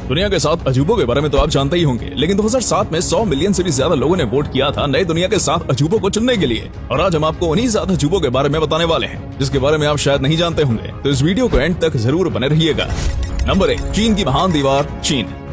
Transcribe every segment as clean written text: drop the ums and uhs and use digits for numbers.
दुनिया के 7 अजूबों के बारे में तो आप जानते ही होंगे, लेकिन 2007 में 100 मिलियन से भी ज्यादा लोगों ने वोट किया था नए दुनिया के 7 अजूबों को चुनने के लिए। और आज हम आपको उन्हीं 7 अजूबों के बारे में बताने वाले हैं, जिसके बारे में आप शायद नहीं जानते होंगे। तो इस वीडियो को एंड तक जरूर बने रहिएगा। नंबर 1, चीन की महान दीवार।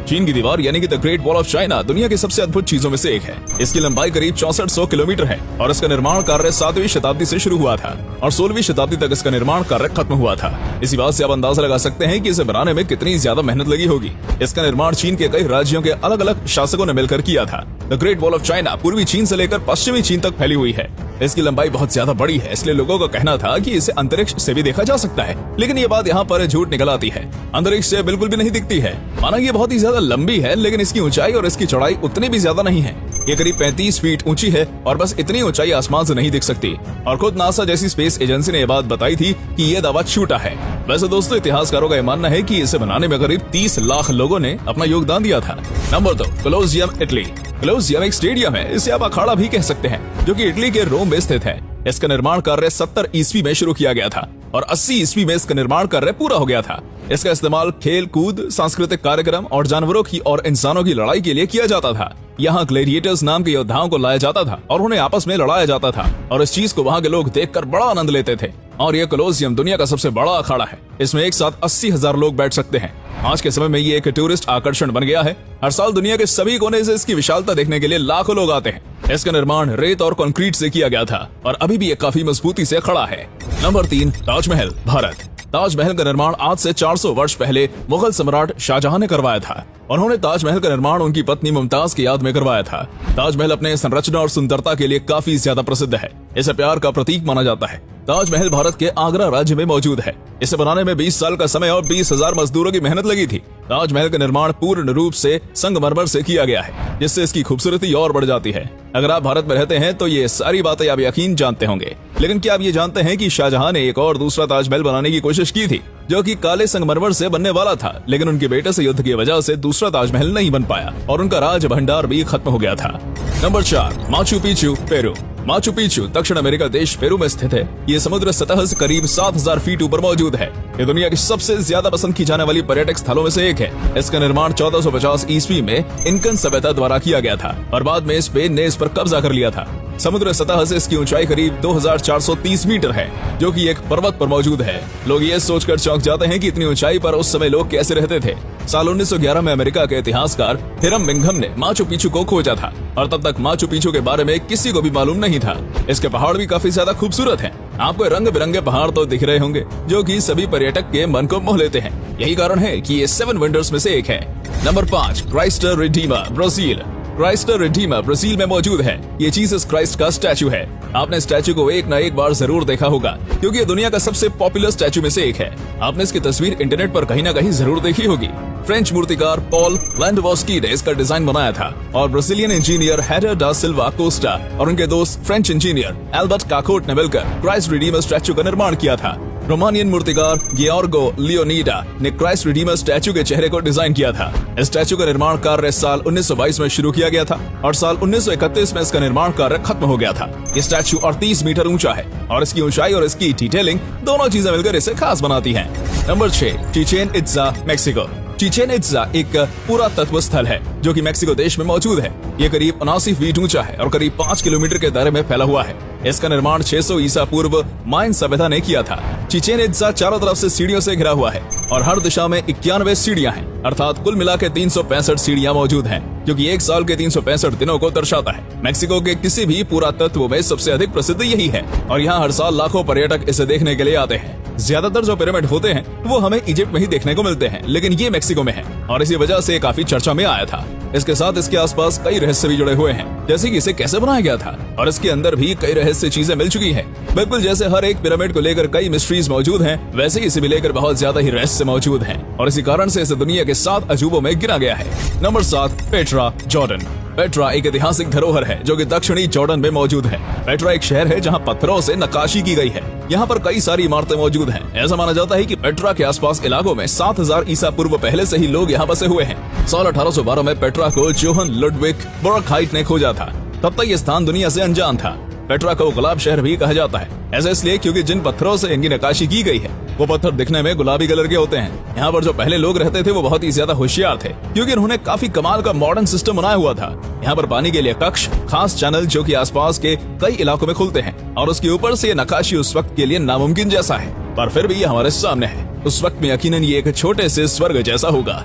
चीन की दीवार यानी कि the great wall of China दुनिया की सबसे अद्भुत चीजों में से एक है। इसकी लंबाई करीब 6400 किलोमीटर है और इसका निर्माण कार्य 7वीं शताब्दी से शुरू हुआ था और 16वीं शताब्दी तक इसका निर्माण कार्य खत्म हुआ था। इसी बात से आप अंदाजा लगा सकते हैं कि इसे बनाने में कितनी ज्यादा मेहनत लगी होगी। इसका निर्माण चीन के कई राज्यों के अलग अलग शासकों ने मिलकर किया था। The great wall of China पूर्वी चीन से लेकर पश्चिमी चीन तक फैली हुई है। इसकी लंबाई बहुत ज्यादा बड़ी है, इसलिए लोगों का कहना था कि इसे अंतरिक्ष से भी देखा जा सकता है। लेकिन ये बात यहाँ पर झूठ निकल आती है। अंतरिक्ष से बिल्कुल भी नहीं दिखती है। माना ये बहुत ही ज्यादा लंबी है, लेकिन इसकी ऊंचाई और इसकी चौड़ाई उतनी भी ज्यादा नहीं है। ये करीब 35 फीट ऊंची है और बस इतनी ऊंचाई आसमान से नहीं दिख सकती। और खुद नासा जैसी स्पेस एजेंसी ने यह बात बताई थी कि ये दावा झूठा है। वैसे दोस्तों, इतिहासकारों का यह मानना है कि इसे बनाने में करीब 30 लाख लोगों ने अपना योगदान दिया था। Number 2, Colosseum, Italy. कोलोसियम एक स्टेडियम है, इसे आप अखाड़ा भी कह सकते हैं, जो कि इटली के रोम में स्थित है। इसका निर्माण कार्य 70 ईस्वी में शुरू किया गया था और 80 ईस्वी में इसका निर्माण कार्य पूरा हो गया था। इसका इस्तेमाल खेल कूद, सांस्कृतिक कार्यक्रम और जानवरों की और इंसानों की लड़ाई के लिए किया जाता था। यहाँ ग्लेडिएटर्स नाम के योद्धाओं को लाया जाता था और उन्हें आपस में लड़ाया जाता था और इस चीज को वहाँ के लोग देखकर बड़ा आनंद लेते थे। और यह कोलोसियम दुनिया का सबसे बड़ा अखाड़ा है। इसमें एक साथ 80,000 लोग बैठ सकते हैं। आज के समय में ये एक टूरिस्ट आकर्षण बन गया है। हर साल दुनिया के सभी कोने से इसकी विशालता देखने के लिए लाखों लोग आते हैं। इसका निर्माण रेत और कंक्रीट से किया गया था और अभी भी ये काफी मजबूती से खड़ा है। नंबर 3, ताजमहल, भारत। ताजमहल का निर्माण आज से 400 वर्ष पहले मुगल सम्राट शाहजहां ने करवाया था। उन्होंने ताजमहल का निर्माण उनकी पत्नी मुमताज की याद में करवाया था। ताजमहल अपने संरचना और सुंदरता के लिए काफी ज्यादा प्रसिद्ध है। इसे प्यार का प्रतीक माना जाता है। ताजमहल भारत के आगरा राज्य में मौजूद है। इसे बनाने में 20 साल का समय और 20,000 मजदूरों की मेहनत लगी थी। ताजमहल का निर्माण पूर्ण रूप से संगमरमर से किया गया है, जिससे इसकी खूबसूरती और बढ़ जाती है। अगर आप भारत में रहते हैं तो ये सारी बातें आप यकीन जानते होंगे। लेकिन क्या आप ये जानते हैं कि शाहजहां ने एक और दूसरा ताजमहल बनाने की कोशिश की थी, जो कि काले संगमरमर से बनने वाला था, लेकिन उनके बेटे से युद्ध की वजह से दूसरा ताजमहल नहीं बन पाया और उनका राज भंडार भी खत्म हो गया था। Number 4, Machu Picchu, Peru. Machu Picchu दक्षिण अमेरिका देश पेरू में स्थित है। ये समुद्र सतह से करीब 7000 फीट ऊपर मौजूद है। ये दुनिया की सबसे ज्यादा पसंद की जाने वाली पर्यटक स्थलों में से एक है। इसका निर्माण 1450 ईस्वी में इनकन सभ्यता द्वारा किया गया था और बाद में स्पेन ने इस पर कब्जा कर लिया था। समुद्र सतह से इसकी ऊंचाई करीब 2430 मीटर है, जो कि एक पर्वत पर मौजूद है। लोग ये सोचकर चौंक जाते हैं कि इतनी ऊंचाई पर उस समय लोग कैसे रहते थे। साल 1911 में अमेरिका के इतिहासकार हिरम बिंघम ने माचू पिच्चू को खोजा था और तब तक माचू पिच्चू के बारे में किसी को भी मालूम नहीं था। इसके पहाड़ भी काफी ज्यादा खूबसूरत हैं। आपको रंग बिरंगे पहाड़ तो दिख रहे होंगे, जो कि सभी पर्यटक के मन को मोह लेते हैं। यही कारण है कि ये 7 वंडर्स में से एक है। Number 5, Christ Redeemer, Brazil. Christ Redeemer Brazil में मौजूद है। ये जीसस क्राइस्ट का स्टैचू है। आपने स्टैचू को एक न एक बार जरूर देखा होगा, क्योंकि ये दुनिया का सबसे पॉपुलर स्टैचू में से एक है। आपने इसकी तस्वीर इंटरनेट पर कहीं ना कहीं जरूर देखी होगी। फ्रेंच मूर्तिकार पॉल लैंडवॉस्की ने इसका डिजाइन बनाया था और ब्राजीलियन इंजीनियर हेडर डा सिल्वा कोस्टा और उनके दोस्त फ्रेंच इंजीनियर एल्बर्ट काकोट ने मिलकर क्राइस्ट रिडीमर स्टैचू का निर्माण किया था। रोमानियन मूर्तिकार गियोर्गो लियोनीडा ने क्राइस्ट रिडीमर स्टैचू के चेहरे को डिजाइन किया था। इस स्टैचू का निर्माण कार्य साल 1922 में शुरू किया गया था और साल 1931 में इसका निर्माण कार्य खत्म हो गया था। ये स्टैचू 38 मीटर ऊंचा है और इसकी ऊंचाई और इसकी डिटेलिंग दोनों चीजें मिलकर इसे खास बनाती हैं। Number 6, Chichen इत्जा, Mexico. चिचेन इत्जा एक पुरातत्व स्थल है जो कि मेक्सिको देश में मौजूद है। ये करीब 79 फीट ऊंचा है और करीब 5 किलोमीटर के दायरे में फैला हुआ है। इसका निर्माण 600 ईसा पूर्व मायन सभ्यता ने किया था। चिचेन इत्जा चारों तरफ से सीढ़ियों से घिरा हुआ है और हर दिशा में 91 सीढ़ियां हैं, अर्थात कुल मिला के 365 सीढ़ियां मौजूद हैं, जो कि एक साल के 365 दिनों को दर्शाता है। मेक्सिको के किसी भी पुरातत्व में सबसे अधिक प्रसिद्ध यही है और यहाँ हर साल लाखों पर्यटक इसे देखने के लिए आते हैं। ज्यादातर जो पिरामिड होते हैं वो हमें इजिप्ट में ही देखने को मिलते हैं, लेकिन ये मेक्सिको में है और इसी वजह से काफी चर्चा में आया था। इसके साथ इसके आसपास कई रहस्य भी जुड़े हुए हैं, जैसे कि इसे कैसे बनाया गया था और इसके अंदर भी कई रहस्य चीजें मिल चुकी हैं। बिल्कुल जैसे हर एक पिरामिड को लेकर कई मिस्ट्रीज मौजूद हैं, वैसे ही इसे भी लेकर बहुत ज्यादा ही रहस्य मौजूद हैं और इसी कारण से इसे दुनिया के 7 अजूबों में गिना गया है। Number 7, Petra, Jordan. पेट्रा एक ऐतिहासिक धरोहर है जो कि दक्षिणी जॉर्डन में मौजूद है। पेट्रा एक शहर है जहाँ पत्थरों से नक्काशी की गई है। यहाँ पर कई सारी इमारतें मौजूद हैं। ऐसा माना जाता है कि पेट्रा के आसपास इलाकों में 7000 ईसा पूर्व पहले से ही लोग यहाँ बसे हुए हैं। साल 1812 में पेट्रा को जोहन लुडविग बोरकहाइट ने खोजा था। तब तक ये स्थान दुनिया से अनजान था। पेट्रा को गुलाब शहर भी कहा जाता है। ऐसा इसलिए क्योंकि जिन पत्थरों से इनकी नक्काशी की गई है वो पत्थर दिखने में गुलाबी कलर के होते हैं। यहाँ पर जो पहले लोग रहते थे वो बहुत ही ज्यादा होशियार थे, क्योंकि उन्होंने काफी कमाल का मॉडर्न सिस्टम बनाया हुआ था। यहाँ पर पानी के लिए कक्ष, खास चैनल जो कि आसपास के कई इलाकों में खुलते हैं, और उसके ऊपर से ये नक्काशी उस वक्त के लिए नामुमकिन जैसा है, पर फिर भी ये हमारे सामने है। उस वक्त में यकीनन ये एक छोटे से स्वर्ग जैसा होगा।